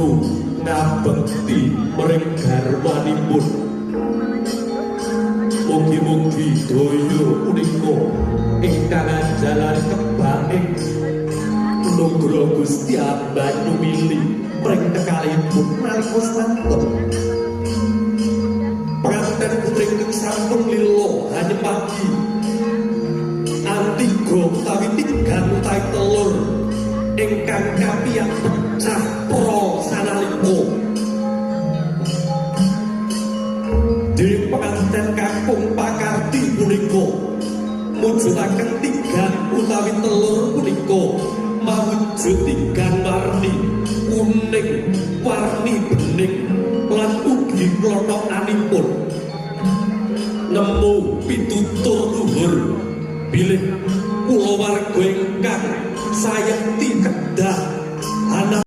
Prabu ngabekti mring garwanipun. Mugi-mugi daya punika ingkang anjalan kebaing nugra Gusti Banyu Mili mring kekalipun nalika santen. Penganten putri ingkang sampun lila hanyepagi antiga utawi tigan utawi telur ingkang kapiyang pecah pra sanalika. Dening penganten kakung pakarti punika mujudaken tigan utawi telur punika mawujud tigan warni kuning, warni bening lan ugi klothonganipun nemu pitutur luhur bilih